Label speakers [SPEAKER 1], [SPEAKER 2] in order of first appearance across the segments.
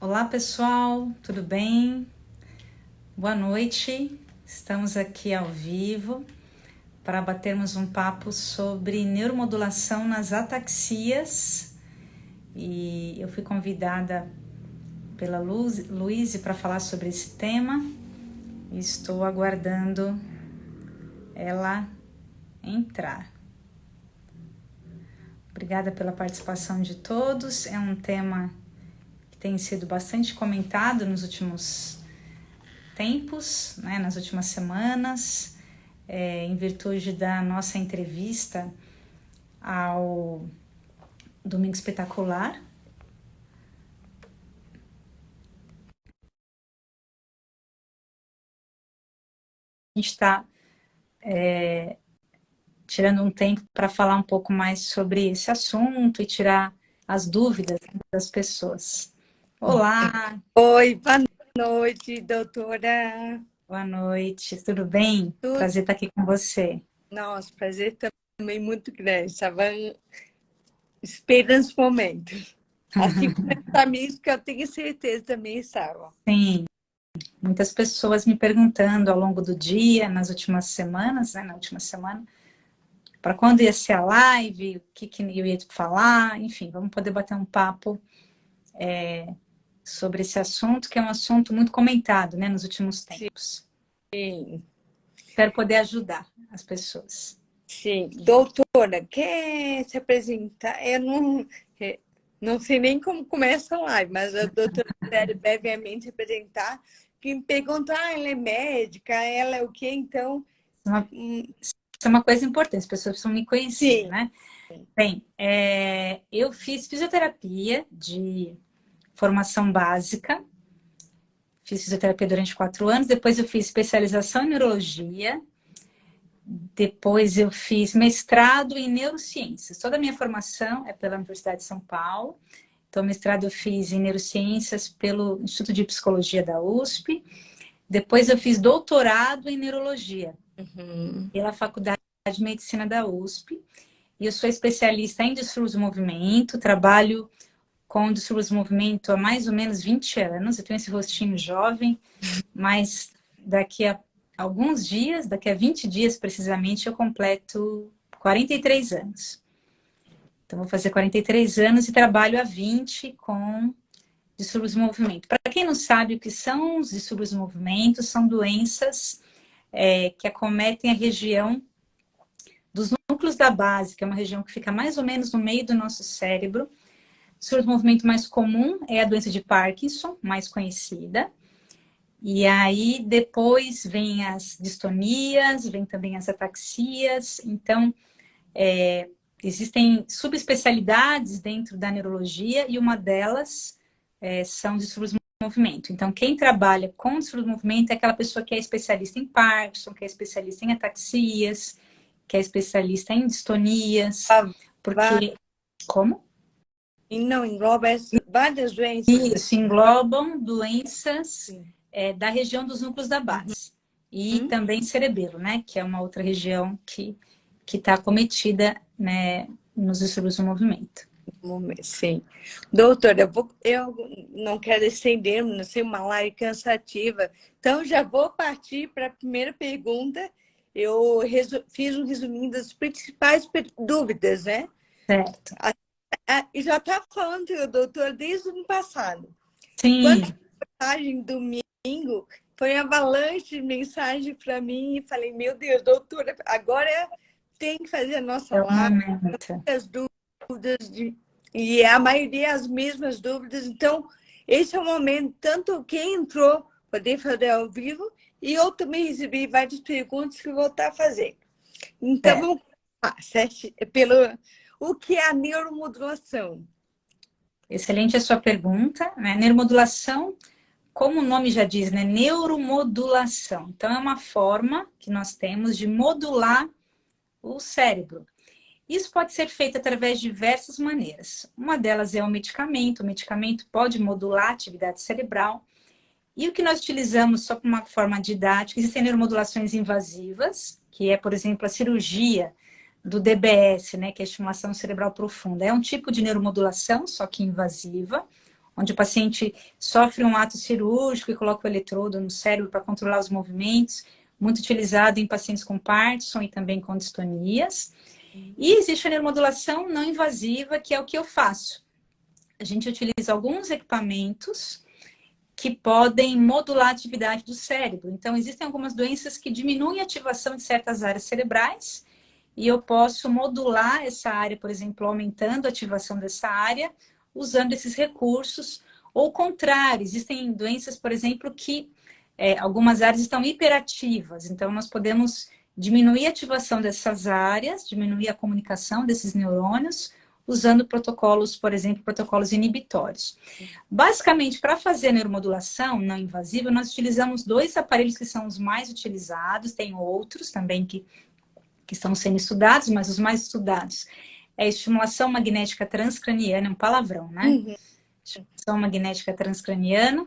[SPEAKER 1] Olá pessoal, tudo bem? Boa noite, estamos aqui ao vivo para batermos um papo sobre neuromodulação nas ataxias e eu fui convidada pela Luíse para falar sobre esse tema e estou aguardando ela entrar. Obrigada pela participação de todos, é um tema que tem sido bastante comentado nos últimos tempos, né, nas últimas semanas, em virtude da nossa entrevista ao Domingo Espetacular. A gente está tirando um tempo para falar um pouco mais sobre esse assunto e tirar as dúvidas das pessoas. Olá!
[SPEAKER 2] Oi, boa noite, doutora.
[SPEAKER 1] Boa noite, tudo bem?
[SPEAKER 2] Tudo?
[SPEAKER 1] Prazer estar aqui com você.
[SPEAKER 2] Nossa, prazer também muito grande. Estava esperando esse momento. Assim como os amigos que eu tenho certeza também estavam.
[SPEAKER 1] Sim, muitas pessoas me perguntando ao longo do dia, nas últimas semanas, né, na última semana, para quando ia ser a live, o que eu ia falar, enfim, vamos poder bater um papo sobre esse assunto, que é um assunto muito comentado, né, nos últimos tempos.
[SPEAKER 2] Sim.
[SPEAKER 1] Espero poder ajudar as pessoas.
[SPEAKER 2] Sim. Doutora, quer se apresentar? Eu não sei nem como começa a live, mas a doutora deve brevemente se apresentar. Que me perguntar, ela é médica, ela é o quê? Então...
[SPEAKER 1] Isso é uma coisa importante, as pessoas precisam me conhecer,
[SPEAKER 2] Sim.
[SPEAKER 1] né? Bem, eu fiz fisioterapia de formação básica, fiz fisioterapia durante 4 anos, depois eu fiz especialização em neurologia, depois eu fiz mestrado em neurociências. Toda a minha formação é pela Universidade de São Paulo, então mestrado eu fiz em neurociências pelo Instituto de Psicologia da USP, depois eu fiz doutorado em neurologia pela Faculdade de Medicina da USP, e eu sou especialista em distúrbios do movimento, trabalho com distúrbios do movimento há mais ou menos 20 anos, eu tenho esse rostinho jovem, mas daqui a alguns dias, daqui a 20 dias precisamente, eu completo 43 anos. Então vou fazer 43 anos e trabalho há 20 com distúrbios do movimento. Para quem não sabe o que são os distúrbios do movimento, são doenças que acometem a região dos núcleos da base, que é uma região que fica mais ou menos no meio do nosso cérebro. O distúrbio do movimento mais comum é a doença de Parkinson, mais conhecida. E aí depois vem as distonias, vem também as ataxias. Então, existem subespecialidades dentro da neurologia e uma delas são distúrbios do movimento. Então, quem trabalha com distúrbio do movimento é aquela pessoa que é especialista em Parkinson, que é especialista em ataxias, que é especialista em distonias, porque... Como?
[SPEAKER 2] E não engloba várias doenças.
[SPEAKER 1] Isso, englobam doenças da região dos núcleos da base. E também cerebelo, né? Que é uma outra região que está acometida, né, nos distúrbios do movimento.
[SPEAKER 2] Sim. Doutora, eu não quero estender, não sei, uma live cansativa, então já vou partir para a primeira pergunta. Eu fiz um resuminho das principais dúvidas, né?
[SPEAKER 1] Certo.
[SPEAKER 2] E já está falando, doutor, desde o ano passado.
[SPEAKER 1] Sim.
[SPEAKER 2] Quando a mensagem domingo, foi uma avalanche de mensagem para mim e falei, meu Deus, doutora, agora tem que fazer a nossa live. As dúvidas e a maioria as mesmas dúvidas. Então, esse é o momento, tanto quem entrou poder fazer ao vivo, e eu também recebi várias perguntas que eu vou estar fazendo. Então, vamos começar o que é a neuromodulação.
[SPEAKER 1] Excelente a sua pergunta, né? Neuromodulação, como o nome já diz, né? Neuromodulação. Então, é uma forma que nós temos de modular o cérebro. Isso pode ser feito através de diversas maneiras. Uma delas é o medicamento. O medicamento pode modular a atividade cerebral. E o que nós utilizamos só como uma forma didática, existem neuromodulações invasivas, que é, por exemplo, a cirurgia do DBS, né, que é a estimulação cerebral profunda. É um tipo de neuromodulação, só que invasiva, onde o paciente sofre um ato cirúrgico e coloca o eletrodo no cérebro para controlar os movimentos, muito utilizado em pacientes com Parkinson e também com distonias. E existe a neuromodulação não invasiva, que é o que eu faço. A gente utiliza alguns equipamentos que podem modular a atividade do cérebro. Então, existem algumas doenças que diminuem a ativação de certas áreas cerebrais e eu posso modular essa área, por exemplo, aumentando a ativação dessa área, usando esses recursos. Ou o contrário, existem doenças, por exemplo, que algumas áreas estão hiperativas. Então, nós podemos diminuir a ativação dessas áreas, diminuir a comunicação desses neurônios, usando protocolos, por exemplo, protocolos inibitórios. Basicamente, para fazer a neuromodulação não invasiva, nós utilizamos 2 aparelhos que são os mais utilizados, tem outros também que estão sendo estudados, mas os mais estudados é a estimulação magnética transcraniana, é um palavrão, né? Estimulação magnética transcraniana,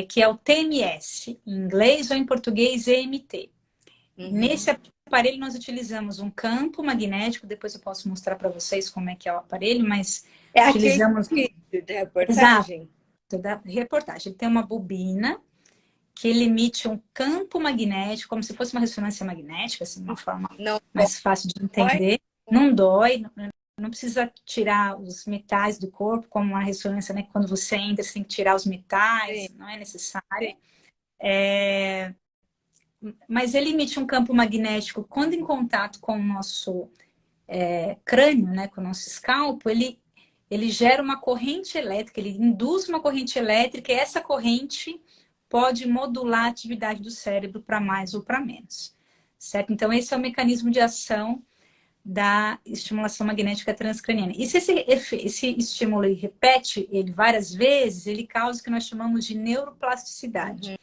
[SPEAKER 1] que é o TMS, em inglês ou em português EMT. Nesse aparelho nós utilizamos um campo magnético, depois eu posso mostrar para vocês como é que é o aparelho, mas utilizamos...
[SPEAKER 2] da reportagem.
[SPEAKER 1] Exato, da reportagem. Ele tem uma bobina que ele emite um campo magnético, como se fosse uma ressonância magnética, assim, uma forma mais fácil de entender. Não dói, não precisa tirar os metais do corpo, como uma ressonância, né? Quando você entra, você tem que tirar os metais, não é necessário. Mas ele emite um campo magnético quando em contato com o nosso crânio, né, com o nosso escalpo, ele gera uma corrente elétrica, ele induz uma corrente elétrica e essa corrente pode modular a atividade do cérebro para mais ou para menos, certo? Então, esse é o mecanismo de ação da estimulação magnética transcraniana. E se esse estímulo repete ele várias vezes, ele causa o que nós chamamos de neuroplasticidade.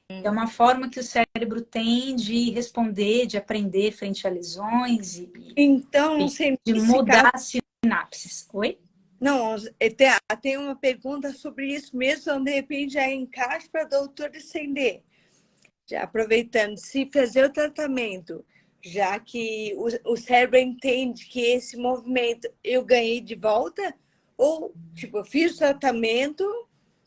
[SPEAKER 1] É uma forma que o cérebro tem de responder, de aprender frente a lesões
[SPEAKER 2] então,
[SPEAKER 1] de mudar as sinapses. Oi?
[SPEAKER 2] Não, tem uma pergunta sobre isso mesmo, então de repente já encaixa para a doutora estender. Já aproveitando, se fazer o tratamento, já que o cérebro entende que esse movimento eu ganhei de volta, ou tipo, eu fiz o tratamento,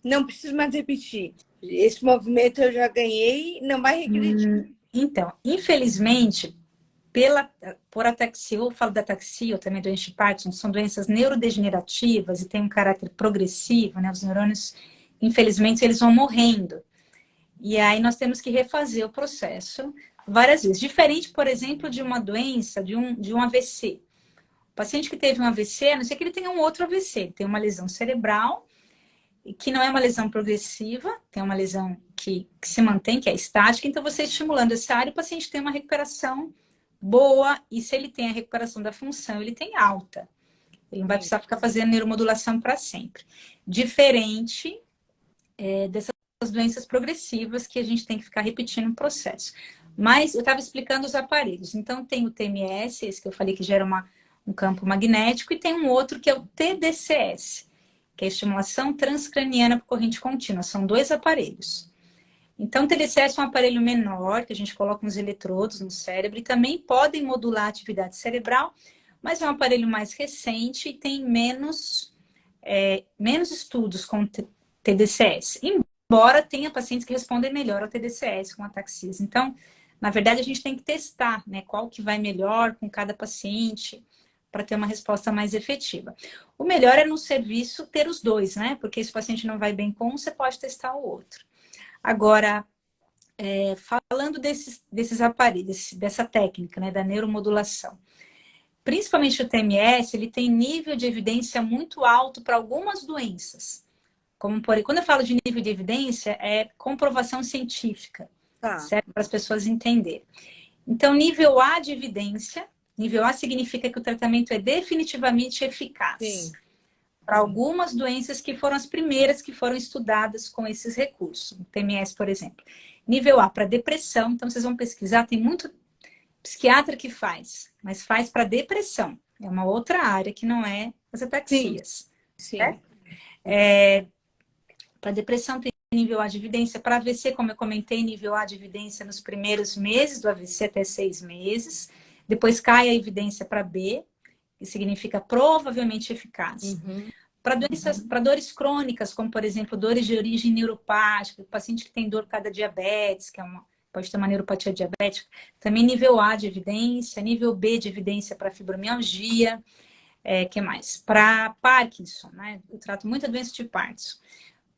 [SPEAKER 2] não preciso mais repetir. Esse movimento eu já ganhei, não vai regredir.
[SPEAKER 1] Então, infelizmente, por ataxia, eu falo da ataxia, ou também doença de Parkinson, são doenças neurodegenerativas e tem um caráter progressivo, né? Os neurônios, infelizmente, eles vão morrendo. E aí nós temos que refazer o processo várias vezes. Diferente, por exemplo, de uma doença, de um AVC. O paciente que teve um AVC, a não ser que ele tenha um outro AVC, ele tem uma lesão cerebral, que não é uma lesão progressiva, tem uma lesão que se mantém, que é estática, então você estimulando essa área, o paciente tem uma recuperação boa, e se ele tem a recuperação da função, ele tem alta. Ele não vai precisar ficar fazendo neuromodulação para sempre. Diferente dessas doenças progressivas, que a gente tem que ficar repetindo o processo. Mas eu estava explicando os aparelhos. Então tem o TMS, esse que eu falei que gera um campo magnético, e tem um outro que é o TDCS, que é a estimulação transcraniana por corrente contínua. São 2 aparelhos. Então, o TDCS é um aparelho menor, que a gente coloca uns eletrodos no cérebro, e também podem modular a atividade cerebral, mas é um aparelho mais recente e tem menos estudos com TDCS. Embora tenha pacientes que respondem melhor ao TDCS com ataxias. Então, na verdade, a gente tem que testar, né, qual que vai melhor com cada paciente, para ter uma resposta mais efetiva. O melhor é no serviço ter os 2, né? Porque se o paciente não vai bem com um, você pode testar o outro. Agora, falando desses aparelhos, dessa técnica, né, da neuromodulação, principalmente o TMS, ele tem nível de evidência muito alto para algumas doenças. Quando eu falo de nível de evidência, é comprovação científica, certo? Para as pessoas entenderem. Então, nível A de evidência, nível A significa que o tratamento é definitivamente eficaz. Para algumas doenças que foram as primeiras que foram estudadas com esses recursos. O TMS, por exemplo. Nível A para depressão, então vocês vão pesquisar, tem muito psiquiatra que faz, mas faz para depressão. É uma outra área que não é as ataxias.
[SPEAKER 2] Sim.
[SPEAKER 1] Para depressão tem nível A de evidência. Para AVC, como eu comentei, nível A de evidência nos primeiros meses do AVC, até 6 meses. Depois cai a evidência para B, que significa provavelmente eficaz. para dores crônicas, como, por exemplo, dores de origem neuropática, o paciente que tem dor por causa da diabetes, pode ter uma neuropatia diabética, também nível A de evidência, nível B de evidência para fibromialgia, que mais? Para Parkinson, né? Eu trato muita doença de Parkinson.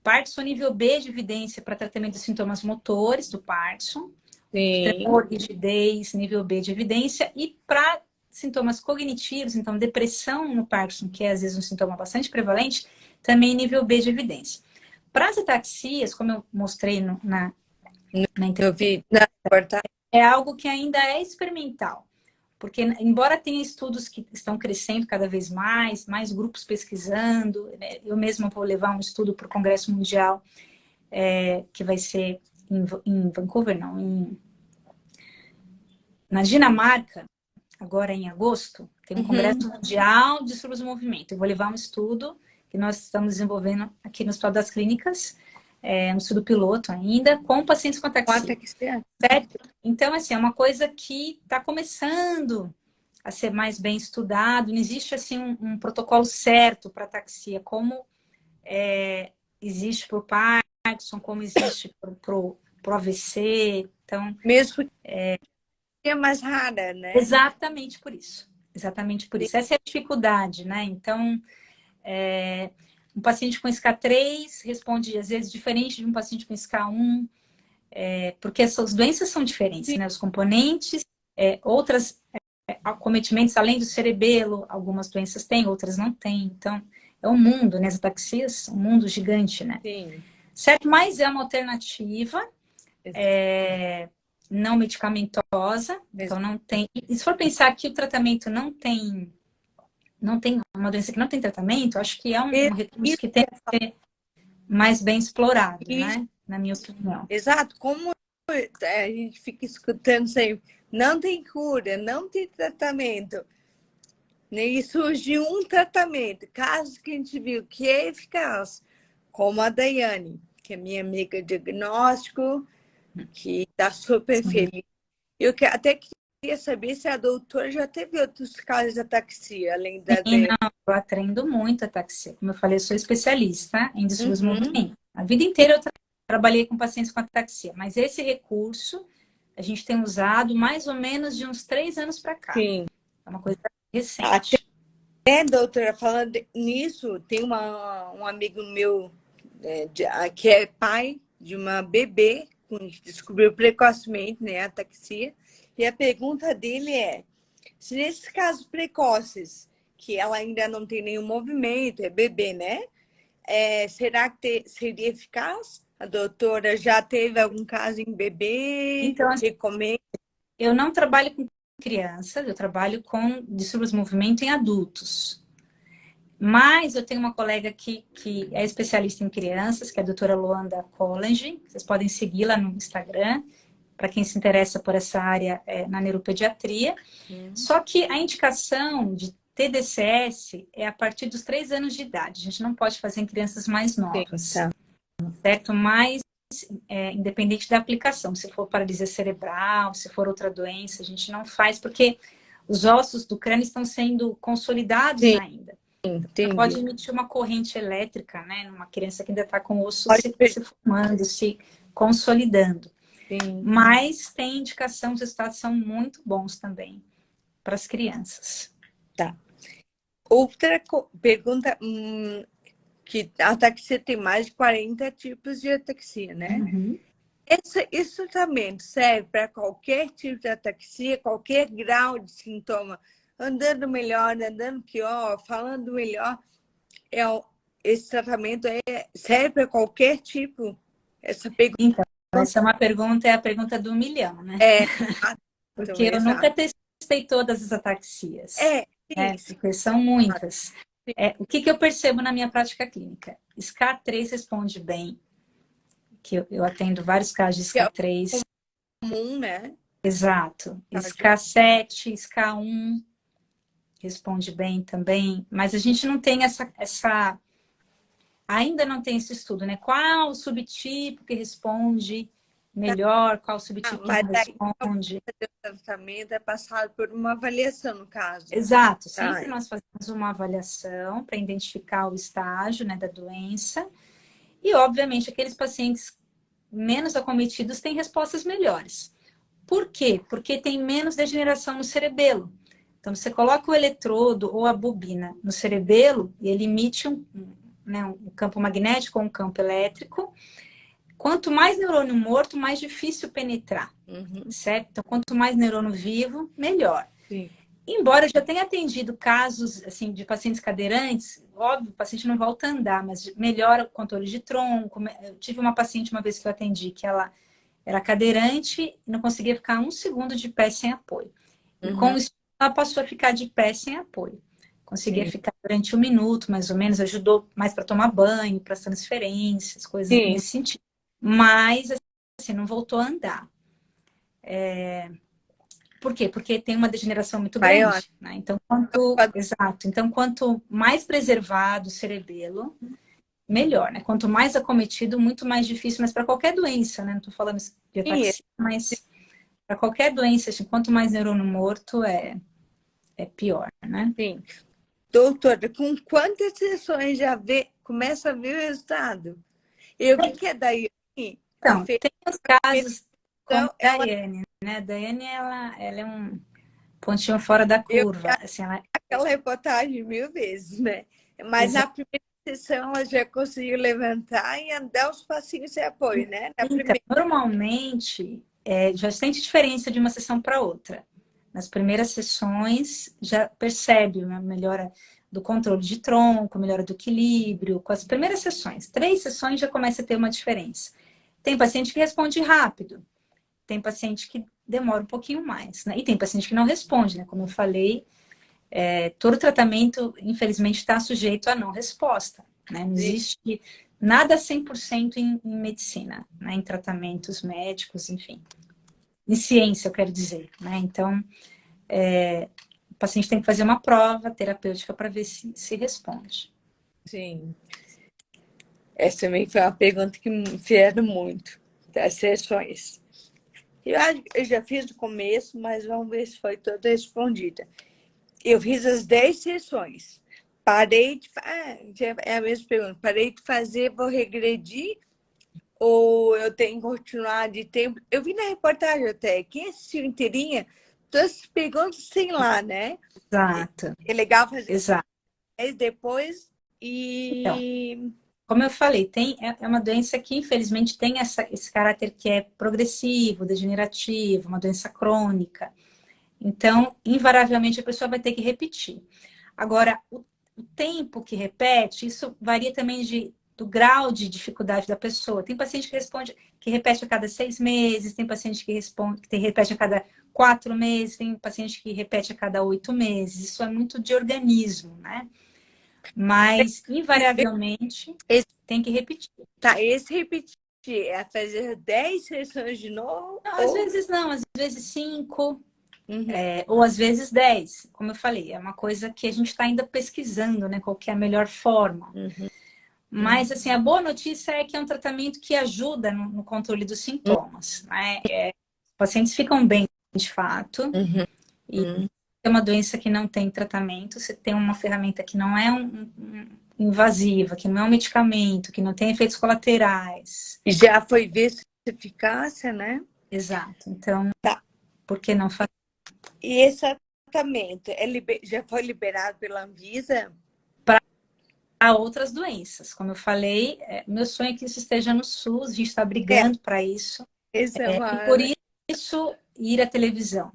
[SPEAKER 1] Parkinson, nível B de evidência para tratamento dos sintomas motores do Parkinson, tremor, rigidez, nível B de evidência, e para sintomas cognitivos, então depressão no Parkinson, que é às vezes um sintoma bastante prevalente, também nível B de evidência. Para as ataxias, como eu mostrei na entrevista, é algo que ainda é experimental, porque embora tenha estudos que estão crescendo cada vez mais grupos pesquisando, né? Eu mesma vou levar um estudo para o Congresso Mundial, que vai ser em Vancouver, não, na Dinamarca, agora em agosto, tem um Congresso Mundial de Distúrbios do Movimento. Eu vou levar um estudo que nós estamos desenvolvendo aqui no Hospital das Clínicas, um estudo piloto ainda, com pacientes com ataxia. Certo? Então, assim, é uma coisa que está começando a ser mais bem estudado. Não existe, assim, um protocolo certo para ataxia, como existe para o Parkinson, como existe para o AVC. Então,
[SPEAKER 2] mesmo é mais rara, né?
[SPEAKER 1] Exatamente por isso. Exatamente por isso. Essa é a dificuldade, né? Então, um paciente com SK3 responde, às vezes, diferente de um paciente com SK1, porque essas doenças são diferentes, né? Os componentes, outras acometimentos, além do cerebelo, algumas doenças têm, outras não têm. Então, é um mundo, né? As ataxias, um mundo gigante, né?
[SPEAKER 2] Sim.
[SPEAKER 1] Certo? Mas é uma alternativa. Não medicamentosa, então não tem. E se for pensar que o tratamento não tem uma doença que não tem tratamento, acho que é um recurso que tem que ser mais bem explorado, né? Na minha opinião.
[SPEAKER 2] Exato, como a gente fica escutando sempre, não tem cura, não tem tratamento. E surgiu um tratamento, casos que a gente viu que é eficaz, como a Daiane, que é minha amiga de diagnóstico, que está super feliz. Eu até queria saber se a doutora já teve outros casos de ataxia, além da
[SPEAKER 1] Sim, não, eu atendo muito ataxia. Como eu falei, eu sou especialista em distúrbios do movimento. A vida inteira eu trabalhei com pacientes com ataxia, mas esse recurso a gente tem usado mais ou menos de uns 3 anos para cá.
[SPEAKER 2] Sim.
[SPEAKER 1] É uma coisa recente.
[SPEAKER 2] Doutora, falando nisso, tem um amigo meu que é pai de uma bebê que descobriu precocemente, né, a ataxia. E a pergunta dele é, se nesses casos precoces, que ela ainda não tem nenhum movimento, é bebê, né? Será que seria eficaz? A doutora já teve algum caso em bebê?
[SPEAKER 1] Então,
[SPEAKER 2] recomenda?
[SPEAKER 1] Eu não trabalho com crianças, eu trabalho com distúrbios do movimento em adultos. Mas eu tenho uma colega que é especialista em crianças, que é a doutora Luanda Collenge. Vocês podem segui-la no Instagram, para quem se interessa por essa área na neuropediatria. Só que a indicação de TDCS é a partir dos 3 anos de idade. A gente não pode fazer em crianças mais novas, certo? Mas, independente da aplicação, se for paralisia cerebral, se for outra doença, a gente não faz, porque os ossos do crânio estão sendo consolidados ainda. Você pode emitir uma corrente elétrica, né? Numa criança que ainda está com o osso se formando, se consolidando. Sim. Mas tem indicação, os resultados são muito bons também para as crianças.
[SPEAKER 2] Tá. Outra pergunta, que a ataxia tem mais de 40 tipos de ataxia, né? Esse tratamento serve para qualquer tipo de ataxia, qualquer grau de sintoma, andando melhor, andando pior, falando melhor. Esse tratamento serve para qualquer tipo? Essa pergunta.
[SPEAKER 1] Então, essa é uma pergunta, é a pergunta do 1 milhão, né? Porque eu nunca testei todas as ataxias. Porque são muitas. O que eu percebo na minha prática clínica? SK3 responde bem, que eu atendo vários casos de SK3.
[SPEAKER 2] Comum, né?
[SPEAKER 1] Exato. SK7, SK1 responde bem também, mas a gente não tem ainda não tem esse estudo, né? Qual o subtipo que responde melhor, qual subtipo que
[SPEAKER 2] Mas
[SPEAKER 1] não
[SPEAKER 2] daí,
[SPEAKER 1] responde.
[SPEAKER 2] o tratamento é passado por uma avaliação, no caso.
[SPEAKER 1] Exato,
[SPEAKER 2] Tá.
[SPEAKER 1] sempre nós fazemos uma avaliação para identificar o estágio, né, da doença. E, obviamente, aqueles pacientes menos acometidos têm respostas melhores. Por quê? Porque tem menos degeneração no cerebelo. Então, você coloca o eletrodo ou a bobina no cerebelo e ele emite né, um campo magnético ou um campo elétrico. Quanto mais neurônio morto, mais difícil penetrar, certo? Então, quanto mais neurônio vivo, melhor.
[SPEAKER 2] Sim.
[SPEAKER 1] Embora eu já tenha atendido casos assim, de pacientes cadeirantes, óbvio, o paciente não volta a andar, mas melhora o controle de tronco. Eu tive uma paciente uma vez que eu atendi que ela era cadeirante e não conseguia ficar um segundo de pé sem apoio. E com isso, ela passou a ficar de pé sem apoio. Conseguia ficar durante 1 minuto, mais ou menos, ajudou mais para tomar banho, para as transferências, coisas nesse sentido. Mas, assim, não voltou a andar. Por quê? Porque tem uma degeneração muito grande, né? Então, exato. Então, quanto mais preservado o cerebelo, melhor, né? Quanto mais acometido, muito mais difícil, mas para qualquer doença, né? Não estou falando de ataxia, mas para qualquer doença, assim, quanto mais neurônio morto, é pior, né?
[SPEAKER 2] Sim. Doutora, com quantas sessões já começa a ver o resultado? Eu vi que a Daiane...
[SPEAKER 1] Então, tem os casos como a
[SPEAKER 2] ela,
[SPEAKER 1] Daiane, né? A Daiane, ela é um pontinho fora da
[SPEAKER 2] eu
[SPEAKER 1] curva.
[SPEAKER 2] vi
[SPEAKER 1] Assim,
[SPEAKER 2] aquela reportagem 1000 vezes, né? Mas na primeira sessão ela já conseguiu levantar e andar os passinhos sem apoio, né? Na
[SPEAKER 1] então, normalmente, já sente diferença de uma sessão para outra. Nas primeiras sessões, já percebe uma melhora do controle de tronco, melhora do equilíbrio. Com as primeiras sessões, 3 sessões já começa a ter uma diferença. Tem paciente que responde rápido, tem paciente que demora um pouquinho mais, né? E tem paciente que não responde, né? Como eu falei, todo tratamento, infelizmente, está sujeito a não resposta, né? Não existe nada 100% em medicina, né? Em tratamentos médicos, enfim. Em ciência, eu quero dizer, né? Então, o paciente tem que fazer uma prova terapêutica para ver se responde.
[SPEAKER 2] Sim. Essa também foi uma pergunta que me fizeram muito, das sessões. Eu já fiz no começo, mas vamos ver se foi toda respondida. Eu fiz as 10 sessões. Parei de... é a mesma pergunta. Parei de fazer, vou regredir? Ou eu tenho que continuar de tempo? Eu vi na reportagem até, quem assistiu inteirinha, todas as perguntas tem lá, né?
[SPEAKER 1] Exato.
[SPEAKER 2] É legal fazer
[SPEAKER 1] Exato.
[SPEAKER 2] depois
[SPEAKER 1] Então,
[SPEAKER 2] e...
[SPEAKER 1] como eu falei, é uma doença que, infelizmente, tem esse caráter que é progressivo, degenerativo, uma doença crônica. Então, invariavelmente, a pessoa vai ter que repetir. Agora, o tempo que repete, isso varia também do grau de dificuldade da pessoa. Tem paciente que repete a cada 6 meses, tem paciente que repete a cada 4 meses, tem paciente que repete a cada 8 meses. Isso é muito de organismo, né? Mas, invariavelmente, tem que repetir.
[SPEAKER 2] Tá, esse repetir é fazer 10 sessões de novo?
[SPEAKER 1] Não, às vezes não, às vezes 5,
[SPEAKER 2] Uhum.
[SPEAKER 1] ou às vezes 10. Como eu falei, é uma coisa que a gente está ainda pesquisando, né? Qual que é a melhor forma. Mas, assim, a boa notícia é que é um tratamento que ajuda no controle dos sintomas, né? Os pacientes ficam bem, de fato. E é uma doença que não tem tratamento. Você tem uma ferramenta que não é invasiva, que não é um medicamento, que não tem efeitos colaterais.
[SPEAKER 2] Já foi visto eficácia, né?
[SPEAKER 1] Exato. Então,
[SPEAKER 2] tá.
[SPEAKER 1] Por que não fazer?
[SPEAKER 2] E esse tratamento já foi liberado pela Anvisa?
[SPEAKER 1] Para outras doenças. Como eu falei, meu sonho é que isso esteja no SUS, a gente está brigando para isso. E por isso, ir à televisão.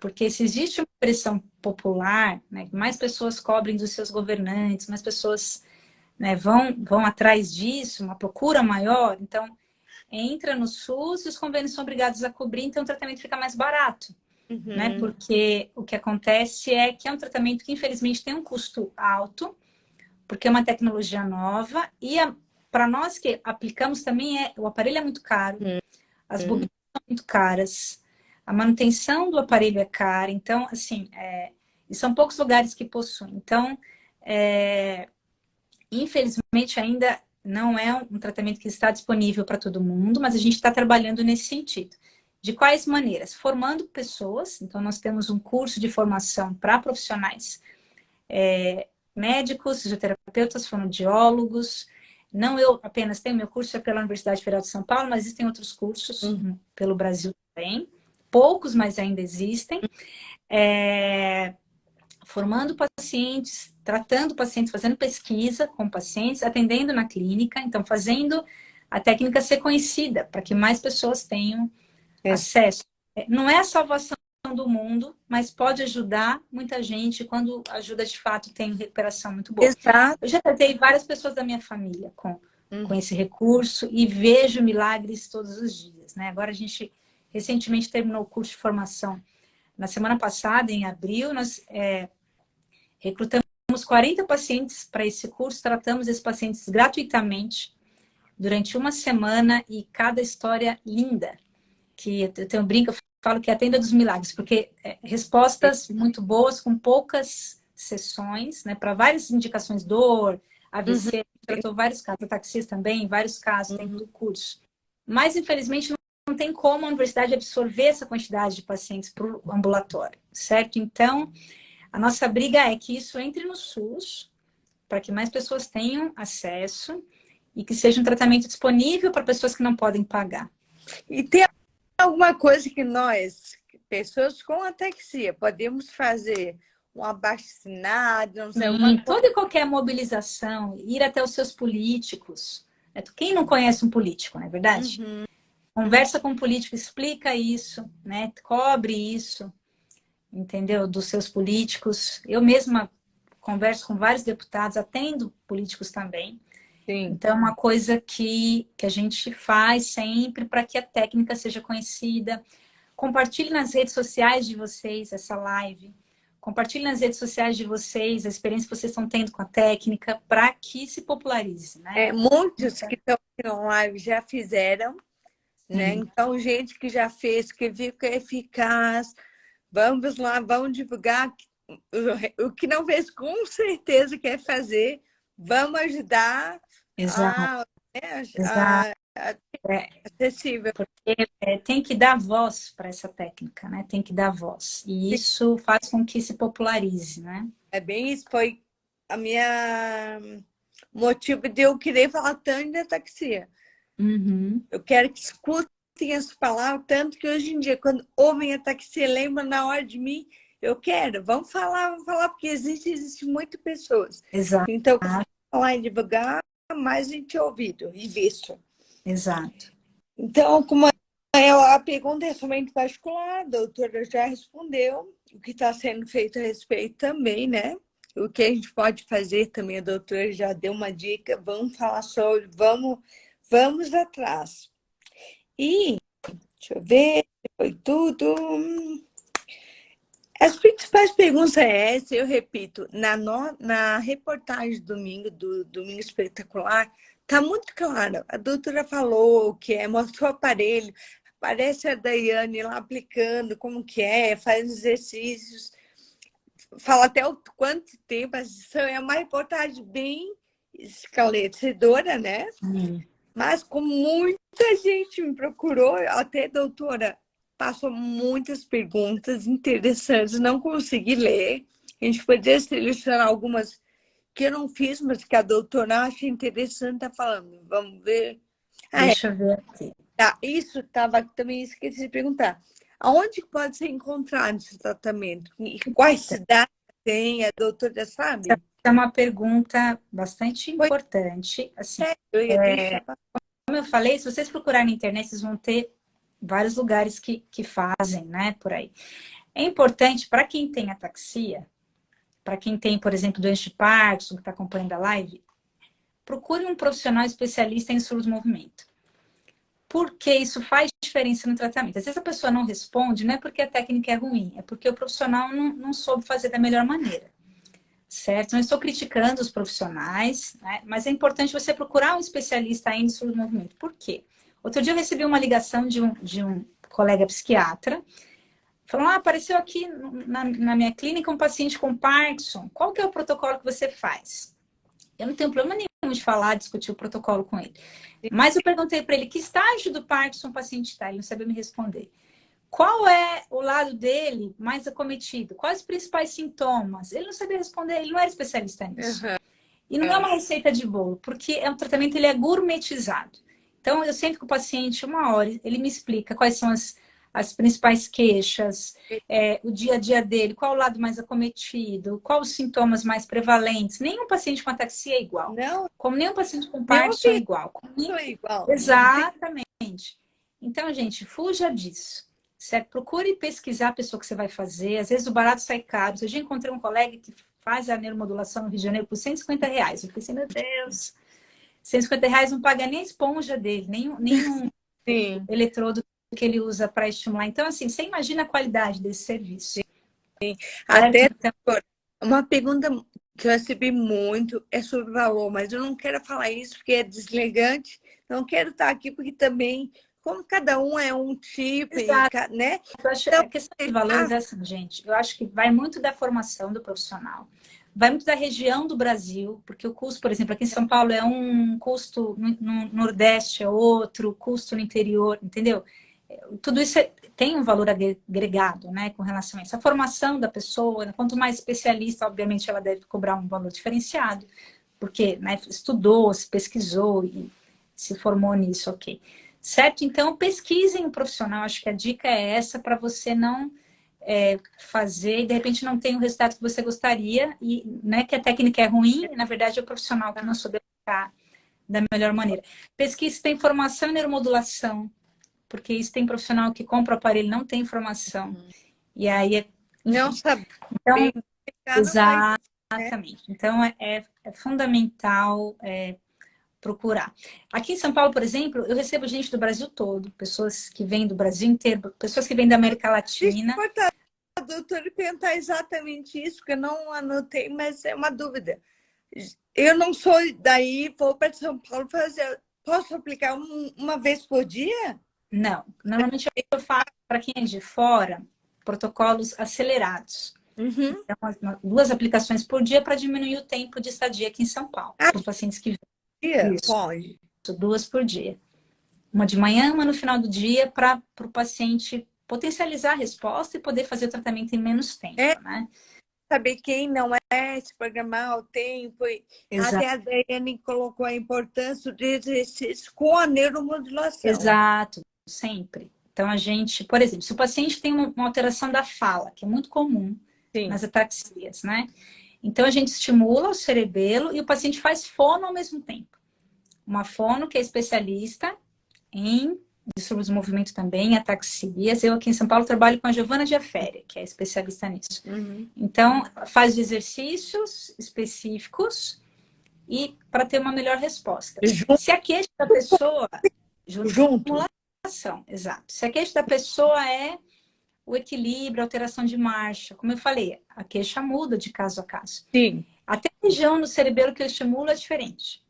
[SPEAKER 1] Porque se existe uma pressão popular, né, mais pessoas cobrem dos seus governantes, mais pessoas, né, vão atrás disso, uma procura maior, então entra no SUS e os convênios são obrigados a cobrir, então o tratamento fica mais barato. Né? Porque o que acontece é que é um tratamento que infelizmente tem um custo alto, porque é uma tecnologia nova e para nós que aplicamos também o aparelho é muito caro, as bobinas são muito caras, a manutenção do aparelho é cara, então, assim, e são poucos lugares que possuem. Então, infelizmente, ainda não é um tratamento que está disponível para todo mundo, mas a gente está trabalhando nesse sentido. De quais maneiras? Formando pessoas, então nós temos um curso de formação para profissionais, médicos, fisioterapeutas, fonoaudiólogos. Não eu apenas tenho, meu curso é pela Universidade Federal de São Paulo, mas existem outros cursos pelo Brasil também. Poucos, mas ainda existem. Formando pacientes, tratando pacientes, fazendo pesquisa com pacientes, atendendo na clínica, então fazendo a técnica ser conhecida, para que mais pessoas tenham acesso. Não é a salvação do mundo, mas pode ajudar muita gente, quando ajuda de fato tem recuperação muito boa.
[SPEAKER 2] Exato.
[SPEAKER 1] Eu já tratei várias pessoas da minha família com esse recurso e vejo milagres todos os dias, né? Agora a gente recentemente terminou o curso de formação. Na semana passada, em abril, nós recrutamos 40 pacientes para esse curso, tratamos esses pacientes gratuitamente durante uma semana e cada história linda. Que eu tenho brinco, eu falo que é a tenda dos milagres, porque respostas muito boas, com poucas sessões, né, para várias indicações, dor, AVC, tratou vários casos, ataxias também, vários casos dentro do curso. Mas, infelizmente, não tem como a universidade absorver essa quantidade de pacientes para o ambulatório, certo? Então, a nossa briga é que isso entre no SUS, para que mais pessoas tenham acesso e que seja um tratamento disponível para pessoas que não podem pagar.
[SPEAKER 2] E tem alguma coisa que nós, pessoas com ataxia, podemos fazer? Um abaixo-assinado, não sei,
[SPEAKER 1] toda e qualquer mobilização, ir até os seus políticos. Quem não conhece um político, não é verdade? Conversa com um político, explica isso, né? Cobre isso, entendeu? Dos seus políticos. Eu mesma converso com vários deputados, atendo políticos também.
[SPEAKER 2] Sim.
[SPEAKER 1] Então, é uma coisa que a gente faz sempre para que a técnica seja conhecida. Compartilhe nas redes sociais de vocês essa live. Compartilhe nas redes sociais de vocês a experiência que vocês estão tendo com a técnica para que se popularize, né?
[SPEAKER 2] Muitos que estão em live já fizeram, né? Então, gente que já fez, que viu que é eficaz, vamos lá, vamos divulgar. O que não fez, com certeza quer fazer. Vamos ajudar acessível.
[SPEAKER 1] Porque tem que dar voz para essa técnica, né? Tem que dar voz. E isso faz com que se popularize, né?
[SPEAKER 2] É bem isso. Foi a minha motivo de eu querer falar tanto de ataxia. Eu quero que escutem as palavras, tanto que hoje em dia, quando ouvem ataxia, lembram na hora de mim, eu quero, vamos falar, porque existe muitas pessoas.
[SPEAKER 1] Exato.
[SPEAKER 2] Então, falar e divulgar, mais a gente é ouvido e visto.
[SPEAKER 1] Exato.
[SPEAKER 2] Então, como a pergunta é somente particular, a doutora já respondeu, o que está sendo feito a respeito também, né? O que a gente pode fazer também, a doutora já deu uma dica, vamos falar sobre, vamos atrás. E, deixa eu ver, foi tudo. As principais perguntas é essa, eu repito, na reportagem do Domingo Espetacular, está muito claro. A doutora falou o que é, mostrou o aparelho, aparece a Daiane lá aplicando como que é, faz exercícios, fala até o quanto tempo a sessão. É uma reportagem bem esclarecedora, né? Mas com muita gente me procurou, até doutora, passou muitas perguntas interessantes, não consegui ler. A gente poderia selecionar algumas que eu não fiz, mas que a doutora acha interessante estar falando. Vamos ver.
[SPEAKER 1] Deixa eu ver aqui.
[SPEAKER 2] Tá, isso estava também, esqueci de perguntar. Aonde pode ser encontrado esse tratamento? E quais cidades tem? A doutora sabe?
[SPEAKER 1] É uma pergunta bastante importante. Assim,
[SPEAKER 2] eu ia deixar...
[SPEAKER 1] Como eu falei, se vocês procurarem na internet, vocês vão ter vários lugares que fazem, né, por aí. É importante para quem tem ataxia, para quem tem, por exemplo, doença de Parkinson, que está acompanhando a live, procure um profissional especialista em surdo-movimento. Porque isso faz diferença no tratamento. Às vezes a pessoa não responde, não é porque a técnica é ruim, é porque o profissional não soube fazer da melhor maneira. Certo? Não estou criticando os profissionais, né? Mas é importante você procurar um especialista em surdo-movimento. Por quê? Outro dia eu recebi uma ligação de um colega psiquiatra, falou, apareceu aqui na minha clínica um paciente com Parkinson, qual que é o protocolo que você faz? Eu não tenho problema nenhum de falar, discutir o protocolo com ele. Mas eu perguntei para ele que estágio do Parkinson o paciente está, ele não sabia me responder. Qual é o lado dele mais acometido? Quais os principais sintomas? Ele não sabia responder, ele não era especialista nisso.
[SPEAKER 2] Uhum.
[SPEAKER 1] E não é uma receita de bolo, porque é um tratamento, ele é gourmetizado. Então, eu sempre com o paciente, 1 hora, ele me explica quais são as principais queixas, o dia a dia dele, qual o lado mais acometido, quais os sintomas mais prevalentes. Nenhum paciente com ataxia é igual.
[SPEAKER 2] Não.
[SPEAKER 1] Como nenhum paciente com Parkinson é igual.
[SPEAKER 2] É igual.
[SPEAKER 1] Exatamente. Então, gente, fuja disso. Certo? Procure pesquisar a pessoa que você vai fazer. Às vezes o barato sai caro. Eu já encontrei um colega que faz a neuromodulação no Rio de Janeiro por R$ 150. Eu falei assim, meu Deus, R$ 150 não paga nem a esponja dele, nem um eletrodo que ele usa para estimular. Então, assim, você imagina a qualidade desse serviço.
[SPEAKER 2] Sim. Até então, uma pergunta que eu recebi muito é sobre valor, mas eu não quero falar isso porque é deslegante. Não quero estar aqui porque também, como cada um é um tipo, né?
[SPEAKER 1] Eu acho, a questão de valores é assim, gente. Eu acho que vai muito da formação do profissional. Vai muito da região do Brasil, porque o custo, por exemplo, aqui em São Paulo é um custo, no Nordeste é outro, custo no interior, entendeu? Tudo isso tem um valor agregado, né, com relação a isso. A formação da pessoa, né, quanto mais especialista, obviamente, ela deve cobrar um valor diferenciado, porque, né, estudou, se pesquisou e se formou nisso, ok. Certo? Então, pesquisem o profissional. Acho que a dica é essa, para você não fazer e, de repente, não tem o resultado que você gostaria. E não é que a técnica é ruim, na verdade, é o profissional que não soube aplicar da melhor maneira. Pesquise se tem formação em neuromodulação, porque isso tem profissional que compra o aparelho e não tem informação. E aí
[SPEAKER 2] não sabe.
[SPEAKER 1] Então, exatamente. Então, é fundamental procurar. Aqui em São Paulo, por exemplo, eu recebo gente do Brasil todo, pessoas que vêm do Brasil inteiro, pessoas que vêm da América Latina.
[SPEAKER 2] Doutora, perguntar exatamente isso, porque eu não anotei, mas é uma dúvida. Eu não sou daí, vou para São Paulo fazer. Posso aplicar uma vez por dia?
[SPEAKER 1] Não. Normalmente eu faço, para quem é de fora, protocolos acelerados.
[SPEAKER 2] Uhum.
[SPEAKER 1] Então, 2 aplicações por dia para diminuir o tempo de estadia aqui em São Paulo. Para os pacientes que vêm.
[SPEAKER 2] Isso. Pode.
[SPEAKER 1] 2 por dia. Uma de manhã, uma no final do dia, para o paciente potencializar a resposta e poder fazer o tratamento em menos tempo, né?
[SPEAKER 2] Saber quem não se programar o tempo.
[SPEAKER 1] Exato.
[SPEAKER 2] Até a Daiane colocou a importância do exercício com a neuromodulação.
[SPEAKER 1] Exato, sempre. Então, a gente, por exemplo, se o paciente tem uma alteração da fala, que é muito comum nas ataxias, né? Então, a gente estimula o cerebelo e o paciente faz fono ao mesmo tempo. Uma fono que é especialista em distúrbios do movimento também, ataxias. Eu aqui em São Paulo trabalho com a Giovana Giaferi, que é especialista nisso.
[SPEAKER 2] Uhum.
[SPEAKER 1] Então, faz exercícios específicos e para ter uma melhor resposta. Se a queixa da pessoa...
[SPEAKER 2] Junto.
[SPEAKER 1] Exato. Se a queixa da pessoa é o equilíbrio, a alteração de marcha, como eu falei, a queixa muda de caso a caso.
[SPEAKER 2] Sim.
[SPEAKER 1] Até a região do cerebelo que eu estimulo é diferente.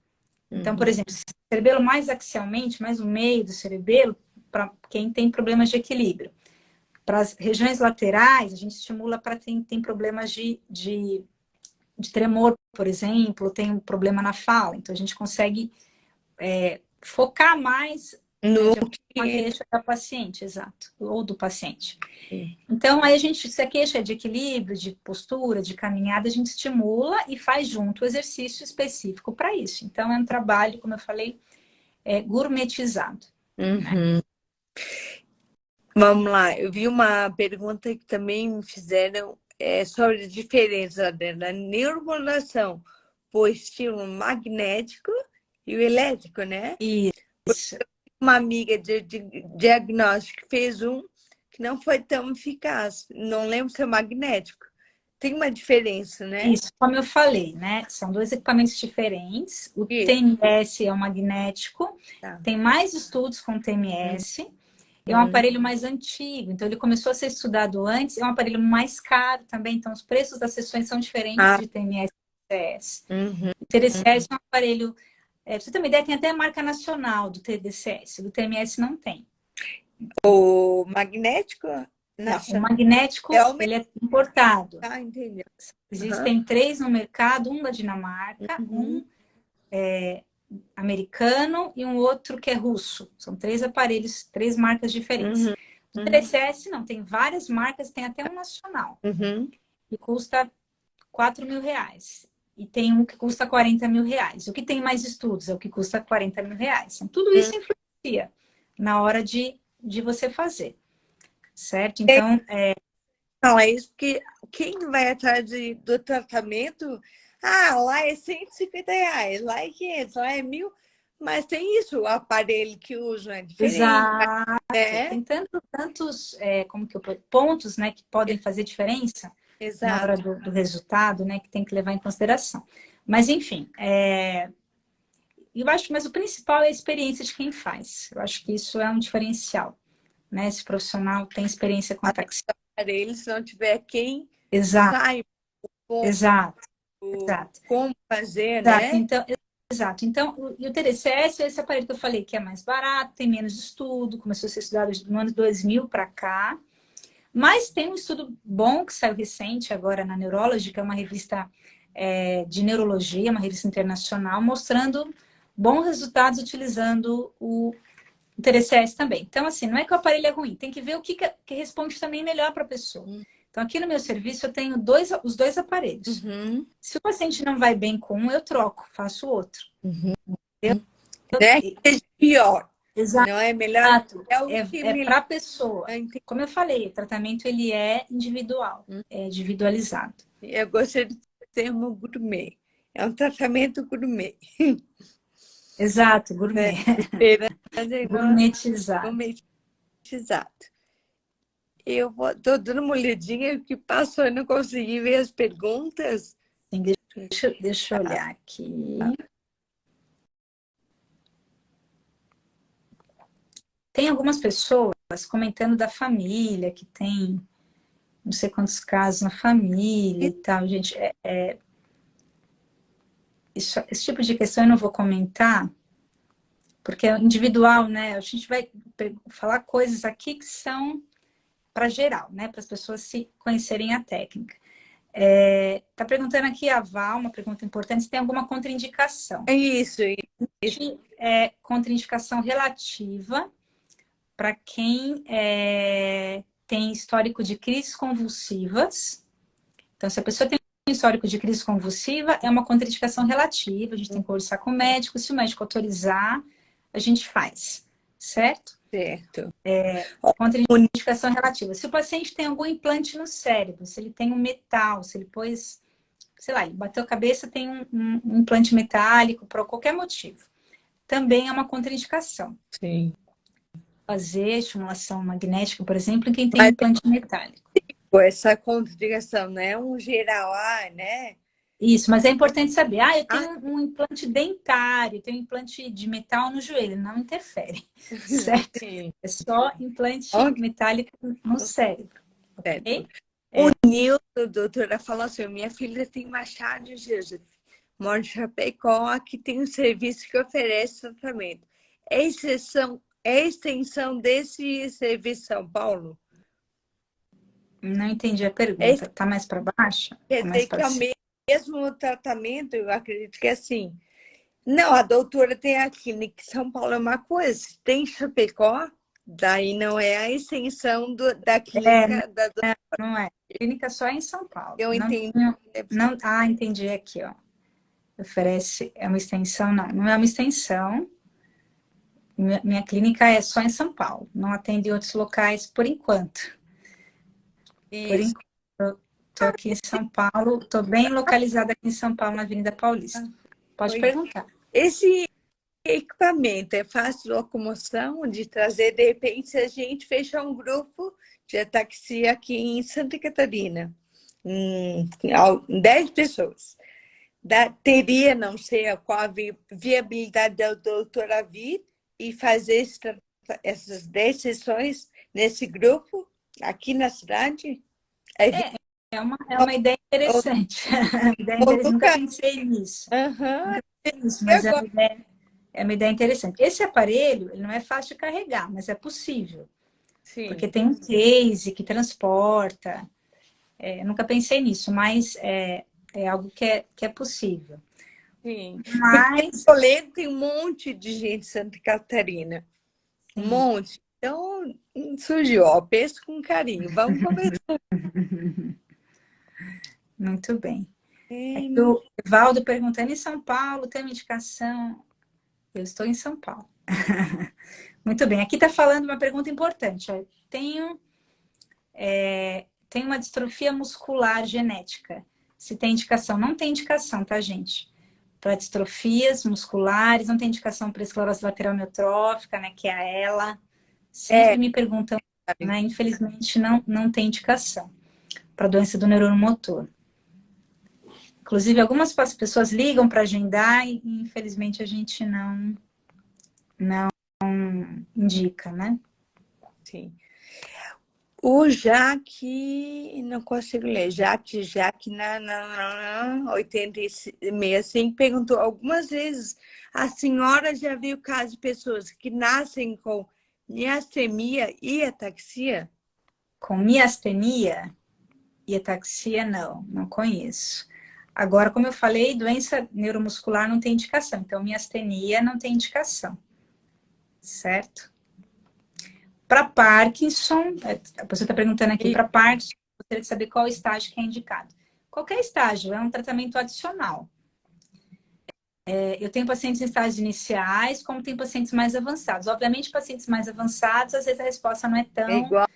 [SPEAKER 1] Então, por exemplo, cerebelo mais axialmente, mais no meio do cerebelo, para quem tem problemas de equilíbrio. Para as regiões laterais, a gente estimula para quem tem problemas de tremor, por exemplo, tem um problema na fala. Então, a gente consegue focar mais
[SPEAKER 2] no
[SPEAKER 1] uma queixa da paciente, exato, ou do paciente. Então, aí se a queixa é de equilíbrio, de postura, de caminhada, a gente estimula e faz junto o exercício específico para isso. Então, é um trabalho, como eu falei, gourmetizado.
[SPEAKER 2] Né? Vamos lá, eu vi uma pergunta que também me fizeram sobre a diferença da neuromodulação por estímulo magnético e o elétrico, né?
[SPEAKER 1] Isso.
[SPEAKER 2] Uma amiga de diagnóstico fez que não foi tão eficaz. Não lembro se é magnético. Tem uma diferença, né?
[SPEAKER 1] Isso, como eu falei, né? São 2 equipamentos diferentes. O TMS é o magnético. Tem mais estudos com o TMS. É um aparelho mais antigo. Então, ele começou a ser estudado antes. É um aparelho mais caro também. Então, os preços das sessões são diferentes de TMS e TDCS. O TDCS é um aparelho... pra você ter uma ideia, tem até a marca nacional do TDCS. Do TMS não tem.
[SPEAKER 2] O magnético?
[SPEAKER 1] Não, o magnético, ele é importado.
[SPEAKER 2] Entendi.
[SPEAKER 1] Existem 3 no mercado, um da Dinamarca, um americano e um outro que é russo. São 3 aparelhos, 3 marcas diferentes.
[SPEAKER 2] Uhum.
[SPEAKER 1] O TCS não, tem várias marcas, tem até um nacional,
[SPEAKER 2] Uhum.
[SPEAKER 1] que custa 4 mil reais. E tem um que custa 40 mil reais. O que tem mais estudos é o que custa 40 mil reais. Então, tudo isso influencia na hora de você fazer, certo? Então,
[SPEAKER 2] Não, é isso que quem vai atrás do tratamento, lá é 150 reais, lá é 500, lá é 1.000, mas tem isso, o aparelho que usam é diferente,
[SPEAKER 1] exato.
[SPEAKER 2] né?
[SPEAKER 1] Tem tantos pontos, né, que podem fazer diferença na hora
[SPEAKER 2] Exato.
[SPEAKER 1] do resultado, né, que tem que levar em consideração. Mas, enfim, eu acho, mas o principal é a experiência de quem faz. Eu acho que isso é um diferencial, né? Esse profissional tem experiência com a taxi.
[SPEAKER 2] Aparelho, se não tiver quem
[SPEAKER 1] Exato,
[SPEAKER 2] saiba
[SPEAKER 1] exato, exato.
[SPEAKER 2] como fazer,
[SPEAKER 1] Exato.
[SPEAKER 2] né?
[SPEAKER 1] Então, exato. Então, e o TDCS é esse aparelho que eu falei que é mais barato, tem menos estudo, começou a ser estudado no ano 2000 para cá. Mas tem um estudo bom que saiu recente agora na Neurology, que é uma revista de neurologia, uma revista internacional, mostrando bons resultados utilizando o TDCS também. Então, assim, não é que o aparelho é ruim, tem que ver o que responde também melhor para a pessoa. Então, aqui no meu serviço, eu tenho os 2 aparelhos.
[SPEAKER 2] Uhum.
[SPEAKER 1] Se o paciente não vai bem com um, eu troco, faço outro.
[SPEAKER 2] Uhum.
[SPEAKER 1] Entendeu?
[SPEAKER 2] Né? Que seja pior.
[SPEAKER 1] Exato.
[SPEAKER 2] Não é melhor, é o que
[SPEAKER 1] É
[SPEAKER 2] melhor.
[SPEAKER 1] para a pessoa. Como eu falei, o tratamento ele é individual, é individualizado.
[SPEAKER 2] Eu gostei do termo gourmet. É um tratamento gourmet.
[SPEAKER 1] Exato, gourmet. Gourmetizado.
[SPEAKER 2] Gourmetizado. Tô dando uma olhadinha que passou e não consegui ver as perguntas.
[SPEAKER 1] Sim, deixa eu olhar aqui. Tem algumas pessoas comentando da família, que tem não sei quantos casos na família e tal. Gente, esse tipo de questão eu não vou comentar, porque é individual, né? A gente vai falar coisas aqui que são para geral, né? Para as pessoas se conhecerem a técnica. Tá perguntando aqui a Val, uma pergunta importante, se tem alguma contraindicação.
[SPEAKER 2] É isso.
[SPEAKER 1] Contraindicação relativa para quem tem histórico de crises convulsivas. Então, se a pessoa tem um histórico de crise convulsiva, é uma contraindicação relativa, a gente tem que conversar com o médico, se o médico autorizar, a gente faz, certo?
[SPEAKER 2] Certo.
[SPEAKER 1] Contraindicação relativa. Se o paciente tem algum implante no cérebro, se ele tem um metal, se ele pôs, sei lá, ele bateu a cabeça, tem um implante metálico, por qualquer motivo, também é uma contraindicação.
[SPEAKER 2] Sim.
[SPEAKER 1] Fazer estimulação magnética, por exemplo, em quem tem implante metálico.
[SPEAKER 2] Essa contraindicação não é um geral, né?
[SPEAKER 1] Isso, mas é importante saber. Eu tenho um implante dentário, tenho um implante de metal no joelho, não interfere, certo?
[SPEAKER 2] Sim.
[SPEAKER 1] É só implante metálico no cérebro, ok?
[SPEAKER 2] O Nilton, doutora, falou assim, minha filha tem Machado de Jesus, mora em Chapecó, aqui tem um serviço que oferece tratamento. É extensão desse serviço em São Paulo?
[SPEAKER 1] Não entendi a pergunta. Está mais para baixo?
[SPEAKER 2] Quer dizer que é o mesmo tratamento? Eu acredito que é assim. Não, a doutora tem a clínica em São Paulo, é uma coisa. Tem Chapecó, daí não é a extensão da clínica da doutora.
[SPEAKER 1] Não é. A clínica só é em São Paulo.
[SPEAKER 2] Eu entendi.
[SPEAKER 1] Entendi aqui, ó. Oferece, é uma extensão? Não, não é uma extensão. Minha clínica é só em São Paulo. Não atende em outros locais por enquanto. Por enquanto, estou aqui em São Paulo, estou bem localizada aqui em São Paulo, na Avenida Paulista. Pode perguntar.
[SPEAKER 2] Esse equipamento é fácil de locomoção, de trazer, de repente, se a gente fechar um grupo de ataxia aqui em Santa Catarina, 10 pessoas. Teria, não sei qual a viabilidade da doutora vir e fazer essas 10 sessões nesse grupo, aqui na cidade?
[SPEAKER 1] É uma ideia interessante. Nunca pensei nisso. Nunca pensei nisso, mas é uma ideia interessante. Esse aparelho, ele não é fácil de carregar, mas é possível.
[SPEAKER 2] Sim.
[SPEAKER 1] Porque tem um case que transporta. Nunca pensei nisso, mas é algo que é possível.
[SPEAKER 2] Sim. Porque em
[SPEAKER 1] Mas,
[SPEAKER 2] Toledo tem um monte de gente de Santa Catarina. Um monte. Então, surgiu, ó, penso com carinho. Vamos conversar.
[SPEAKER 1] muito bem.
[SPEAKER 2] É,
[SPEAKER 1] O Evaldo perguntando, em São Paulo, tem uma indicação? Eu estou em São Paulo. Muito bem. Aqui está falando uma pergunta importante. Ó. Tenho uma distrofia muscular genética. Se tem indicação? Não tem indicação, tá, gente? Para distrofias musculares, não tem indicação para esclerose lateral amiotrófica, né, que é a ELA. Sempre me perguntam, né? Infelizmente, não tem indicação para doença do neurônio motor. Inclusive, algumas pessoas ligam para agendar e, infelizmente, a gente não indica, né?
[SPEAKER 2] sim. O Jaque, não consigo ler, Jaque, 8065, perguntou algumas vezes, a senhora já viu casos de pessoas que nascem com miastenia e ataxia?
[SPEAKER 1] Com miastenia e ataxia, não conheço. Agora, como eu falei, doença neuromuscular não tem indicação, então miastenia não tem indicação, certo? Para Parkinson, a pessoa está perguntando aqui, para Parkinson, gostaria de saber qual estágio que é indicado. Qualquer estágio, é um tratamento adicional. Eu tenho pacientes em estágios iniciais, como tem pacientes mais avançados. Obviamente, pacientes mais avançados, às vezes a resposta não é
[SPEAKER 2] É
[SPEAKER 1] tão
[SPEAKER 2] igual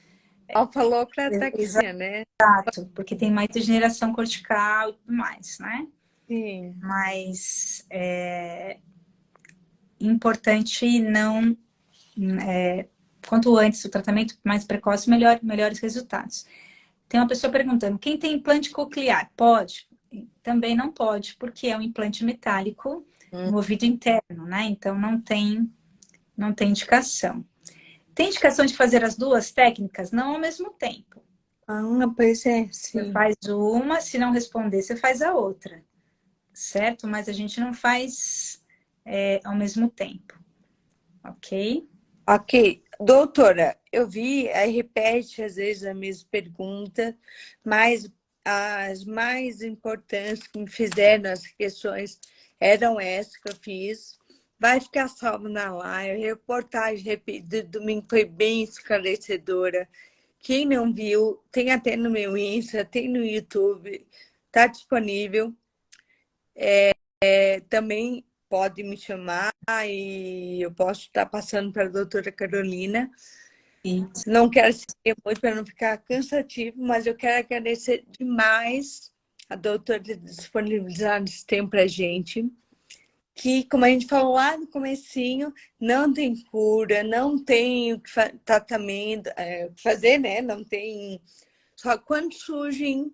[SPEAKER 2] falou para ataxia, né?
[SPEAKER 1] exato, porque tem mais degeneração cortical e tudo mais, né?
[SPEAKER 2] Sim.
[SPEAKER 1] Mas é importante não... quanto antes o tratamento mais precoce, melhores resultados. Tem uma pessoa perguntando, quem tem implante coclear, pode? Também não pode, porque é um implante metálico no ouvido interno, né? Então não tem indicação. Tem indicação de fazer as duas técnicas? Não ao mesmo tempo.
[SPEAKER 2] Ah, pois é,
[SPEAKER 1] Você
[SPEAKER 2] sim.
[SPEAKER 1] faz uma, se não responder, você faz a outra, certo? Mas a gente não faz ao mesmo tempo, ok?
[SPEAKER 2] Ok. Doutora, eu vi, aí repete às vezes a mesma pergunta, mas as mais importantes que me fizeram as questões eram essas que eu fiz. Vai ficar salvo na live. A reportagem de domingo foi bem esclarecedora. Quem não viu, tem até no meu Insta, tem no YouTube, está disponível. Também pode me chamar e eu posso estar passando para a doutora Carolina.
[SPEAKER 1] Isso.
[SPEAKER 2] Não quero seguir muito para não ficar cansativo, mas eu quero agradecer demais a doutora de disponibilizar esse tempo para a gente. Que, como a gente falou lá no comecinho, não tem cura, não tem o que tratamento, fazer, né? Não tem... Só quando surgem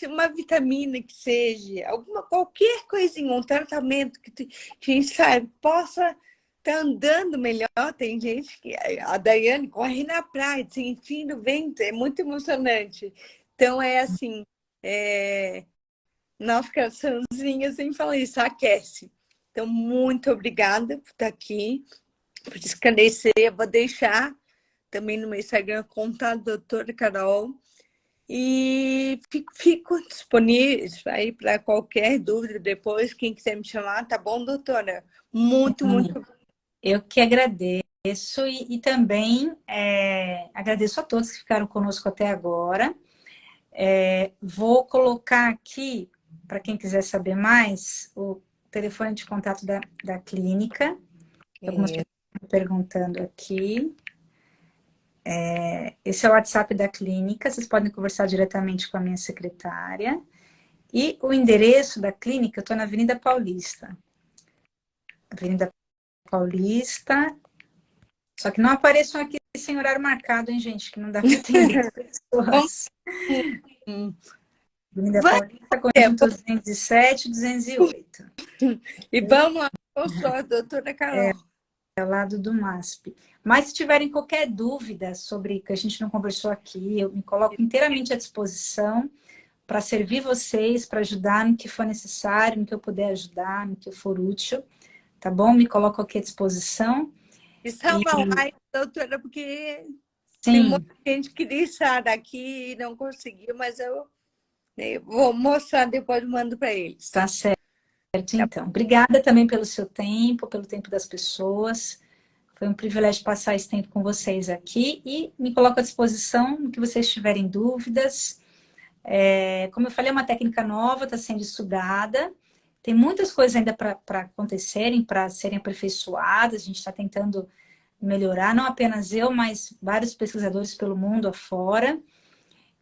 [SPEAKER 2] uma vitamina que seja, qualquer coisinha, um tratamento que a gente sabe, possa estar andando melhor. Tem gente que... A Daiane corre na praia, sentindo vento, é muito emocionante. Então, é assim... Não ficar sozinha sem falar isso, aquece. Então, muito obrigada por estar aqui, por esclarecer. Eu vou deixar também no meu Instagram contato da doutora Carol. E fico disponível aí para qualquer dúvida depois, quem quiser me chamar, tá bom, doutora? Muito, muito.
[SPEAKER 1] Eu que agradeço e também agradeço a todos que ficaram conosco até agora. Vou colocar aqui, para quem quiser saber mais, o telefone de contato da clínica. Algumas pessoas estão perguntando aqui. Esse é o WhatsApp da clínica, vocês podem conversar diretamente com a minha secretária. E o endereço da clínica, eu estou na Avenida Paulista. Avenida Paulista. Só que não apareçam aqui sem horário marcado, hein, gente? Que não dá para atender as pessoas. Avenida Paulista, conjunto 207, 208.
[SPEAKER 2] E vamos lá, eu sou a doutora Carol.
[SPEAKER 1] Ao lado do MASP. Mas se tiverem qualquer dúvida sobre o que a gente não conversou aqui, eu me coloco inteiramente à disposição para servir vocês, para ajudar no que for necessário, no que eu puder ajudar, no que for útil, tá bom? Me coloco aqui à disposição.
[SPEAKER 2] E salva a live, doutora, porque tem
[SPEAKER 1] Sim,
[SPEAKER 2] muita gente que queria estar aqui e não conseguiu, mas eu Eu vou mostrar, depois mando para eles.
[SPEAKER 1] Tá certo, então. Obrigada também pelo seu tempo, pelo tempo das pessoas. Foi um privilégio passar esse tempo com vocês aqui e me coloco à disposição no que vocês tiverem dúvidas. Como eu falei, é uma técnica nova, está sendo estudada. Tem muitas coisas ainda para acontecerem, para serem aperfeiçoadas. A gente está tentando melhorar, não apenas eu, mas vários pesquisadores pelo mundo afora.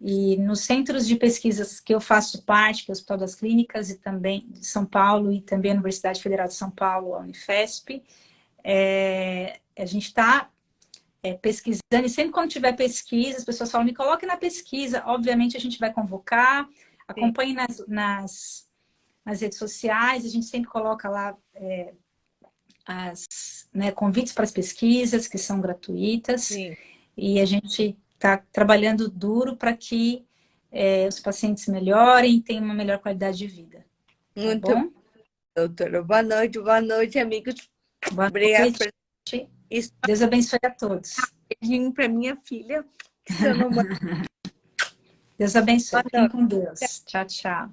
[SPEAKER 1] E nos centros de pesquisas que eu faço parte, que é o Hospital das Clínicas, e também de São Paulo, e também a Universidade Federal de São Paulo, a Unifesp, a gente está pesquisando, e sempre quando tiver pesquisa, as pessoas falam, me coloque na pesquisa. Obviamente a gente vai convocar, acompanhe nas redes sociais, a gente sempre coloca lá convites para as pesquisas, que são gratuitas.
[SPEAKER 2] Sim.
[SPEAKER 1] E a gente está trabalhando duro para que os pacientes melhorem e tenham uma melhor qualidade de vida.
[SPEAKER 2] Muito
[SPEAKER 1] bom,
[SPEAKER 2] doutora. Boa noite, amigos.
[SPEAKER 1] Boa
[SPEAKER 2] Obrigada
[SPEAKER 1] noite.
[SPEAKER 2] por isso.
[SPEAKER 1] Deus abençoe a todos.
[SPEAKER 2] Beijinho para minha filha.
[SPEAKER 1] Deus abençoe. Fiquem com Deus. Tchau, tchau.